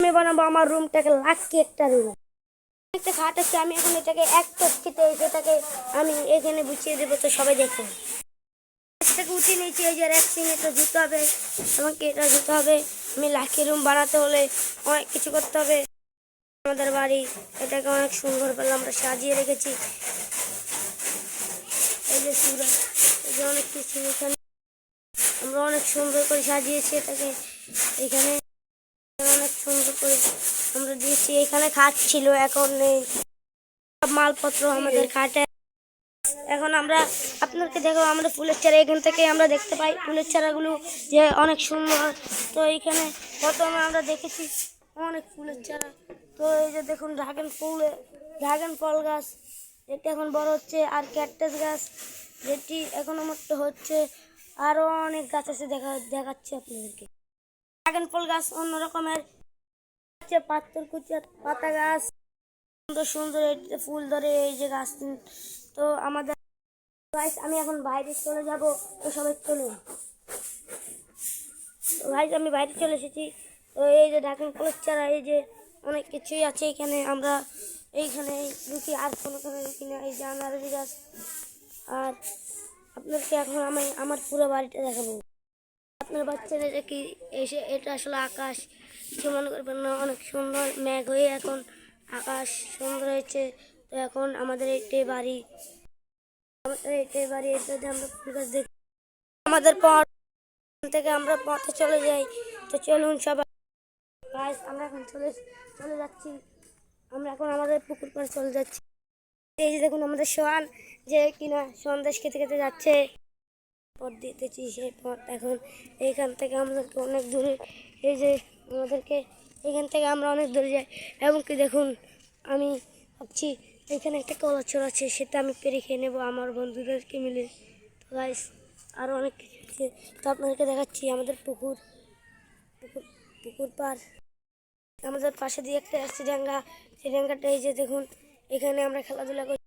আমি বানাবো আমার রুমটাকে লাকি একটা রুম। একটা খাট আছে, আমি এখন এটাকে এক টস্কিতে যেটাকে আমি এখানে গুছিয়ে দেবো, তো সবাই দেখো। এটাকে উঠিয়ে নিয়েছি, এই যে র্যাকসিং, এটা জুতো হবে, আমাকে এটা জুতো হবে। আমি লাকি রুম বানাতে হলে অনেক কিছু করতে হবে। আমাদের বাড়ি এটাকে অনেক সুন্দর করে আমরা সাজিয়ে রেখেছি। এই যে সুরা, এই যে অনেক কিছু এখানে আমরা অনেক সুন্দর করে সাজিয়েছি এটাকে। এখানে অনেক সুন্দর করে আমরা দিয়েছি। এখানে খাট ছিল, এখন নেই। সব মালপত্র আমাদের খাটে। এখন আমরা আপনাদেরকে দেখো, আমরা ফুলের চারা এখান থেকে আমরা দেখতে পাই ফুলের চারাগুলো যে অনেক সুন্দর। তো এইখানে প্রথমে আমরা দেখেছি অনেক ফুলের চারা। তো এই যে দেখুন ড্রাগন ফল গাছ, যেটি এখন বড় হচ্ছে, আর ক্যাকটাস গাছ যেটি এখনো মোটো হচ্ছে। আরও অনেক গাছ আছে, দেখাচ্ছি আপনাদেরকে। ড্রাগন ফল গাছ অন্য রকমের হচ্ছে, পাথরকুচা পাতা গাছ সুন্দর সুন্দর ফুল ধরে এই যে গাছ। তো আমাদের গাইস, আমি এখন বাইরে চলে যাব, তো সবাই চলুন। গাইস, আমি বাইরে চলে এসেছি। তো এই যে ড্রাগন ফলের চারা, এই যে অনেক কিছুই আছে এখানে। আমরা এইখানে রুকি, আর কোনোখানে রুকি না। এই যে আনারস গাছ। আর আপনাদেরকে এখন আমি আমার পুরো বাড়িটা দেখাবো। আপনার বাচ্চাদের কি এসে, এটা আসলে আকাশ, কিছু মনে করবেন না। অনেক সুন্দর মেঘ হয়ে এখন আকাশ সুন্দর হয়েছে। তো এখন আমাদের এইটাই বাড়ি, এটাতে আমরা ফুল গাছ দেখি। আমাদের পথ থেকে আমরা পথে চলে যাই। তো চলুন সবাই। গাইস, আমরা এখন চলে চলে যাচ্ছি। আমরা এখন আমাদের পুকুর পাড়ে চলে যাচ্ছি। এই যে দেখুন আমাদের সোহান, যে কিনা সন্দেশ খেতে খেতে যাচ্ছে। পথ দিতেছি সেই পথ। এখন এইখান থেকে আমাদেরকে অনেক দূরে, এই যে আমাদেরকে এখান থেকে আমরা অনেক দূরে যাই। এবং কি দেখুন, আমি ভাবছি এখানে একটা কলাচর আছে, সেটা আমি পেরে খেয়ে নেবো আমার বন্ধুদেরকে মিলে। তো গাইস, আরও অনেক কিছু আছে, তো আপনাদেরকে দেখাচ্ছি আমাদের পুকুর পুকুর পুকুর পাড়। আমাদের পাশে দিয়ে একটা আসছে ডাঙ্গা, সেই ডাঙ্গাটা এই যে দেখুন, এখানে আমরা খেলাধুলা করি।